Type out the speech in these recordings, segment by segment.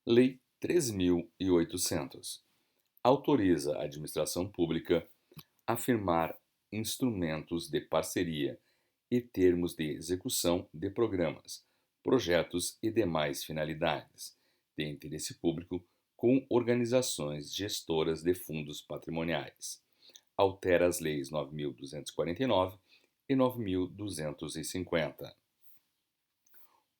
Lei 3.800 autoriza a administração pública a firmar instrumentos de parceria e termos de execução de programas, projetos e demais finalidades de interesse público com organizações gestoras de fundos patrimoniais. Altera as leis 9.249 e 9.250.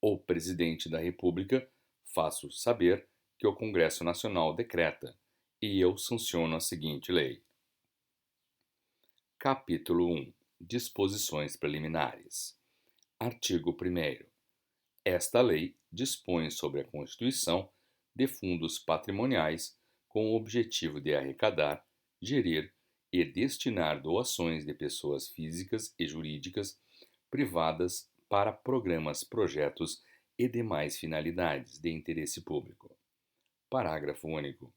O Presidente da República faço saber que o Congresso Nacional decreta e eu sanciono a seguinte lei. Capítulo 1. Disposições preliminares. Artigo 1º. Esta lei dispõe sobre a constituição de fundos patrimoniais com o objetivo de arrecadar, gerir e destinar doações de pessoas físicas e jurídicas privadas para programas, projetos e demais finalidades de interesse público. Parágrafo único.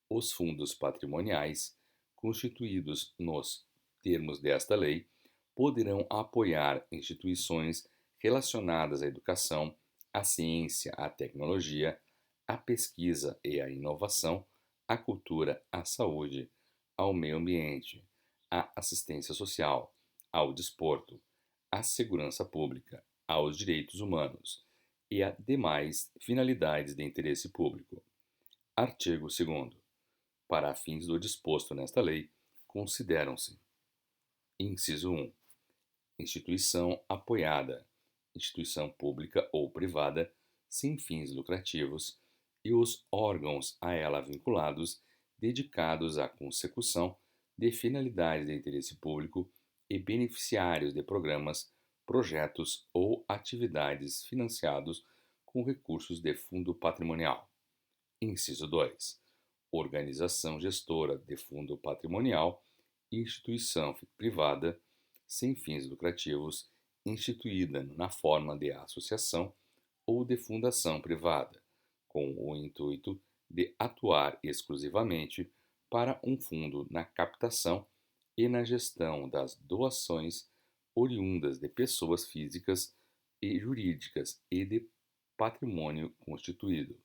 Os fundos patrimoniais, constituídos nos termos desta lei, poderão apoiar instituições relacionadas à educação, à ciência, à tecnologia, à pesquisa e à inovação, à cultura, à saúde, ao meio ambiente, à assistência social, ao desporto, à segurança pública, aos direitos humanos e a demais finalidades de interesse público. Artigo 2º. Para fins do disposto nesta lei, consideram-se: inciso 1. Instituição apoiada, instituição pública ou privada, sem fins lucrativos, e os órgãos a ela vinculados, dedicados à consecução de finalidades de interesse público e beneficiários de programas, projetos ou atividades financiados com recursos de fundo patrimonial. Inciso 2. Organização gestora de fundo patrimonial, instituição privada sem fins lucrativos, instituída na forma de associação ou de fundação privada, com o intuito de atuar exclusivamente para um fundo na captação e na gestão das doações oriundas de pessoas físicas e jurídicas e de patrimônio constituído.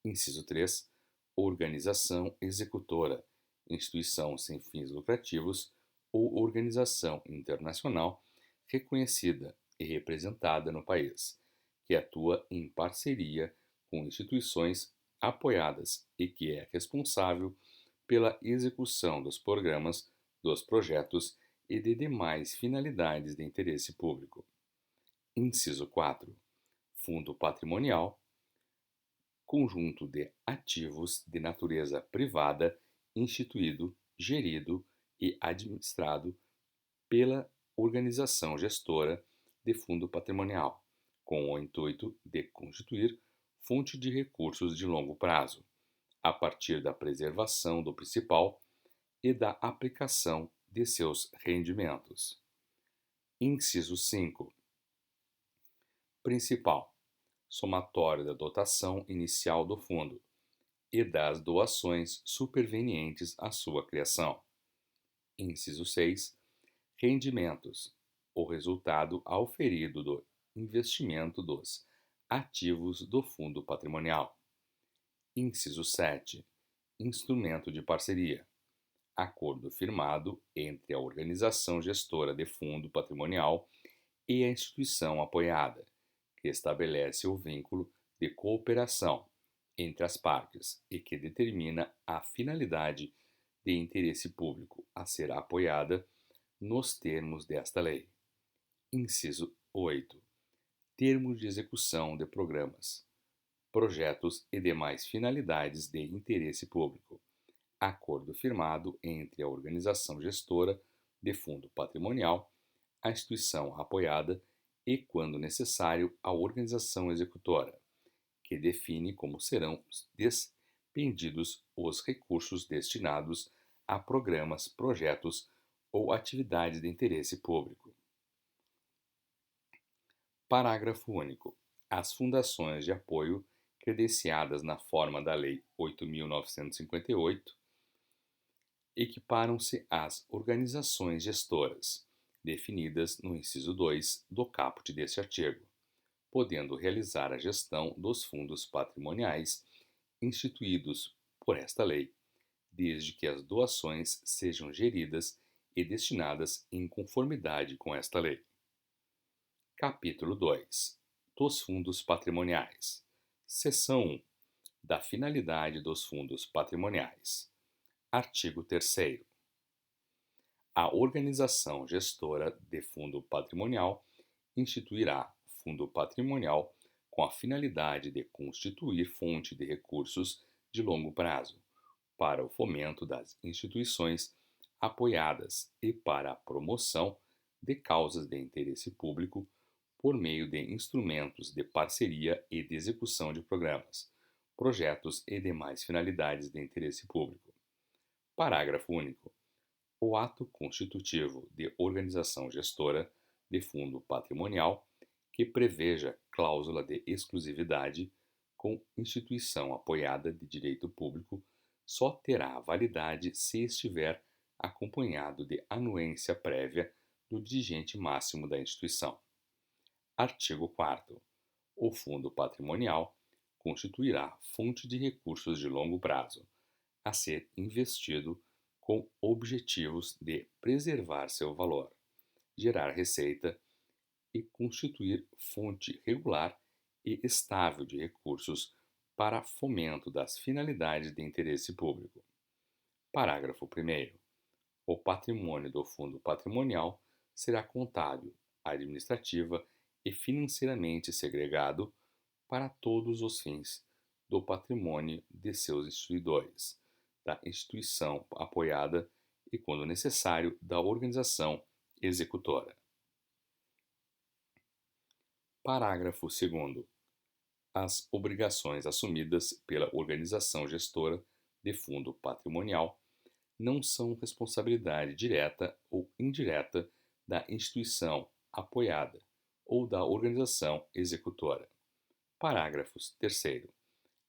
Inciso 3. Organização executora, instituição sem fins lucrativos ou organização internacional reconhecida e representada no país, que atua em parceria com instituições apoiadas e que é responsável pela execução dos programas, dos projetos e de demais finalidades de interesse público. Inciso 4. Fundo patrimonial, conjunto de ativos de natureza privada instituído, gerido e administrado pela organização gestora de fundo patrimonial, com o intuito de constituir fonte de recursos de longo prazo, a partir da preservação do principal e da aplicação de seus rendimentos. Inciso 5. Principal: somatório da dotação inicial do fundo e das doações supervenientes à sua criação. Inciso 6. Rendimentos: o resultado auferido do investimento dos ativos do fundo patrimonial. Inciso 7. Instrumento de parceria: acordo firmado entre a organização gestora de fundo patrimonial e a instituição apoiada, que estabelece o vínculo de cooperação entre as partes e que determina a finalidade de interesse público a ser apoiada nos termos desta lei. Inciso 8. Termos de execução de programas, projetos e demais finalidades de interesse público. Acordo firmado entre a organização gestora de fundo patrimonial, a instituição apoiada e, quando necessário, a organização executora, que define como serão despendidos os recursos destinados a programas, projetos ou atividades de interesse público. Parágrafo único. As fundações de apoio credenciadas na forma da Lei 8.958 equiparam-se às organizações gestoras, definidas no inciso 2 do caput deste artigo, podendo realizar a gestão dos fundos patrimoniais instituídos por esta lei, desde que as doações sejam geridas e destinadas em conformidade com esta lei. Capítulo 2 dos Fundos Patrimoniais. Seção 1 da finalidade dos fundos patrimoniais. Artigo 3º. A organização gestora de fundo patrimonial instituirá fundo patrimonial com a finalidade de constituir fonte de recursos de longo prazo para o fomento das instituições apoiadas e para a promoção de causas de interesse público por meio de instrumentos de parceria e de execução de programas, projetos e demais finalidades de interesse público. Parágrafo único. O ato constitutivo de organização gestora de fundo patrimonial que preveja cláusula de exclusividade com instituição apoiada de direito público só terá validade se estiver acompanhado de anuência prévia do dirigente máximo da instituição. Artigo 4º. O fundo patrimonial constituirá fonte de recursos de longo prazo, a ser investido com objetivos de preservar seu valor, gerar receita e constituir fonte regular e estável de recursos para fomento das finalidades de interesse público. Parágrafo 1º. O patrimônio do fundo patrimonial será contábil, administrativa e financeiramente segregado para todos os fins do patrimônio de seus instituidores, da instituição apoiada e, quando necessário, da organização executora. Parágrafo 2º. As obrigações assumidas pela organização gestora de fundo patrimonial não são responsabilidade direta ou indireta da instituição apoiada ou da organização executora. Parágrafos 3º.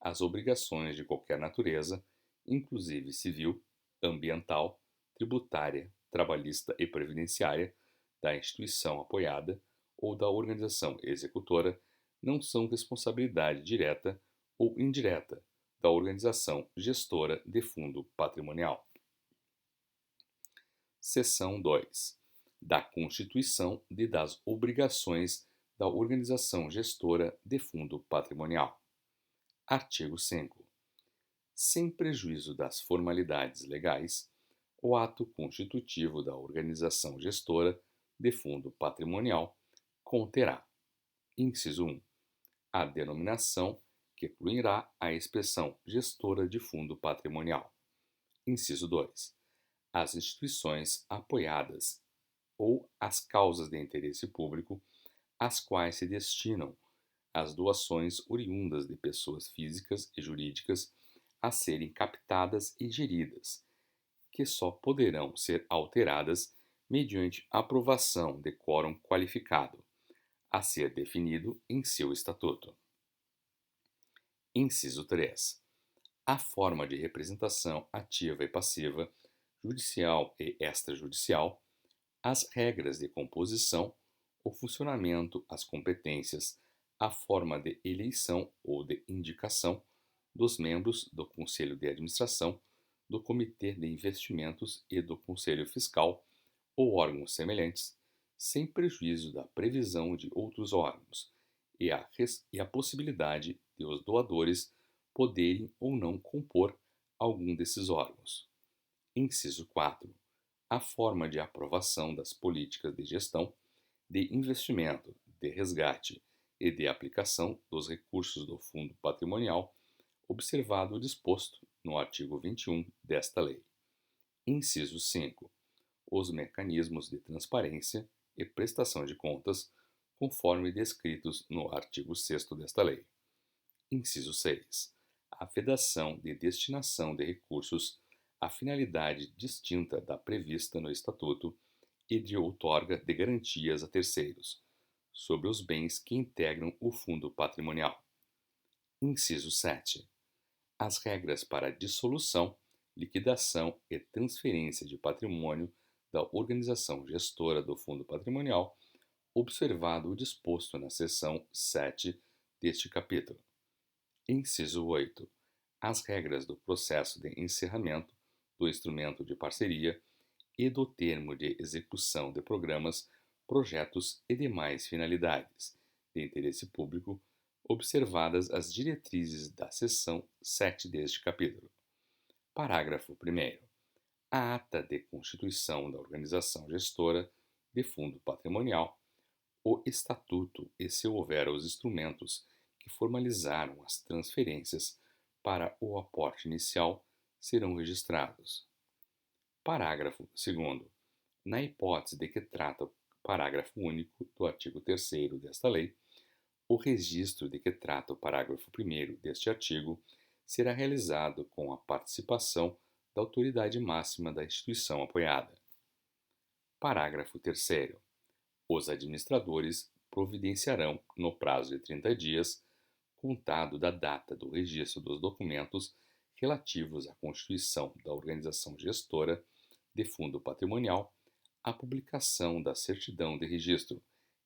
As obrigações de qualquer natureza, inclusive civil, ambiental, tributária, trabalhista e previdenciária, da instituição apoiada ou da organização executora, não são responsabilidade direta ou indireta da organização gestora de fundo patrimonial. Seção 2. Da constituição e das obrigações da organização gestora de fundo patrimonial. Artigo 5. Sem prejuízo das formalidades legais, o ato constitutivo da organização gestora de fundo patrimonial conterá: inciso 1. A denominação que incluirá a expressão gestora de fundo patrimonial. Inciso 2. As instituições apoiadas ou as causas de interesse público às quais se destinam as doações oriundas de pessoas físicas e jurídicas a serem captadas e geridas, que só poderão ser alteradas mediante aprovação de quórum qualificado, a ser definido em seu estatuto. Inciso 3. A forma de representação ativa e passiva, judicial e extrajudicial, as regras de composição, o funcionamento, as competências, a forma de eleição ou de indicação dos membros do Conselho de Administração, do Comitê de Investimentos e do Conselho Fiscal ou órgãos semelhantes, sem prejuízo da previsão de outros órgãos, e a possibilidade de os doadores poderem ou não compor algum desses órgãos. Inciso 4. A forma de aprovação das políticas de gestão, de investimento, de resgate e de aplicação dos recursos do fundo patrimonial, observado o disposto no artigo 21 desta lei. Inciso 5. Os mecanismos de transparência e prestação de contas, conforme descritos no artigo 6º desta lei. Inciso 6. A vedação de destinação de recursos à finalidade distinta da prevista no Estatuto e de outorga de garantias a terceiros, sobre os bens que integram o fundo patrimonial. Inciso 7. As regras para dissolução, liquidação e transferência de patrimônio da organização gestora do fundo patrimonial, observado o disposto na seção 7 deste capítulo. Inciso 8. as regras do processo de encerramento do instrumento de parceria e do termo de execução de programas, projetos e demais finalidades de interesse público, observadas as diretrizes da seção 7 deste capítulo. Parágrafo 1º. A ata de constituição da organização gestora de fundo patrimonial, o estatuto e, se houver, os instrumentos que formalizaram as transferências para o aporte inicial serão registrados. Parágrafo 2º. Na hipótese de que trata o parágrafo único do artigo 3º desta lei, o registro de que trata o parágrafo 1º deste artigo será realizado com a participação da autoridade máxima da instituição apoiada. Parágrafo 3º. Os administradores providenciarão, no prazo de 30 dias, contado da data do registro dos documentos relativos à constituição da organização gestora de fundo patrimonial, a publicação da certidão de registro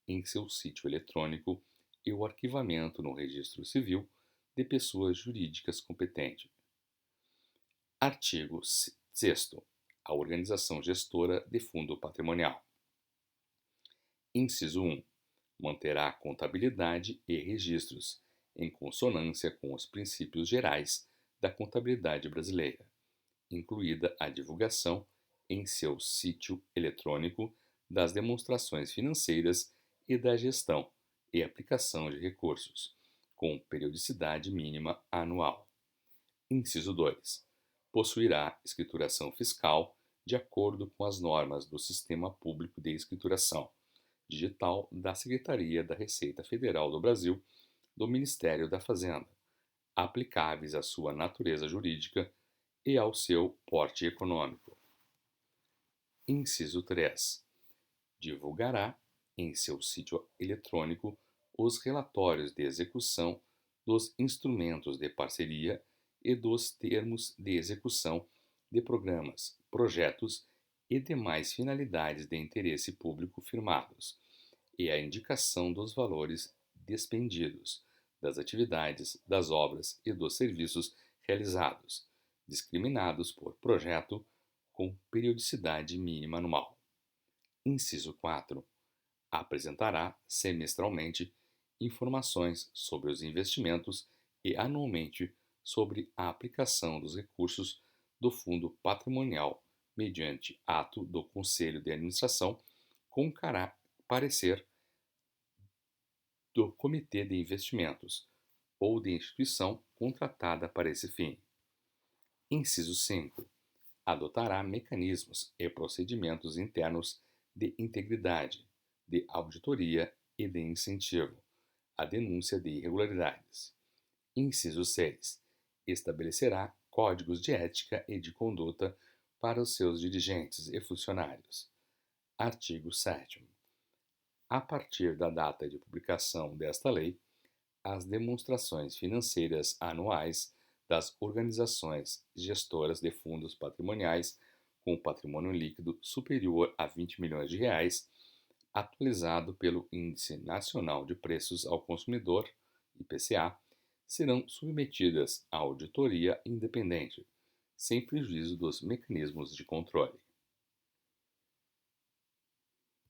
em seu sítio eletrônico e o arquivamento no registro civil de pessoas jurídicas competentes. Artigo 6º. A organização gestora de fundo patrimonial. Inciso 1. Manterá contabilidade e registros, em consonância com os princípios gerais da contabilidade brasileira, incluída a divulgação em seu sítio eletrônico das demonstrações financeiras e da gestão e aplicação de recursos, com periodicidade mínima anual. Inciso 2. Possuirá escrituração fiscal de acordo com as normas do Sistema Público de Escrituração Digital da Secretaria da Receita Federal do Brasil, do Ministério da Fazenda, aplicáveis à sua natureza jurídica e ao seu porte econômico. Inciso 3. Divulgará em seu sítio eletrônico os relatórios de execução dos instrumentos de parceria e dos termos de execução de programas, projetos e demais finalidades de interesse público firmados, e a indicação dos valores despendidos, das atividades, das obras e dos serviços realizados, discriminados por projeto, com periodicidade mínima anual. Inciso 4. Apresentará semestralmente informações sobre os investimentos e anualmente sobre a aplicação dos recursos do Fundo Patrimonial mediante ato do Conselho de Administração com parecer do Comitê de Investimentos ou de instituição contratada para esse fim. Inciso 5. Adotará mecanismos e procedimentos internos de integridade, de auditoria e de incentivo à denúncia de irregularidades. Inciso 6. Estabelecerá códigos de ética e de conduta para os seus dirigentes e funcionários. Artigo 7º. A partir da data de publicação desta lei, as demonstrações financeiras anuais das organizações gestoras de fundos patrimoniais com patrimônio líquido superior a 20 milhões de reais, atualizado pelo Índice Nacional de Preços ao Consumidor, IPCA, serão submetidas à auditoria independente, sem prejuízo dos mecanismos de controle.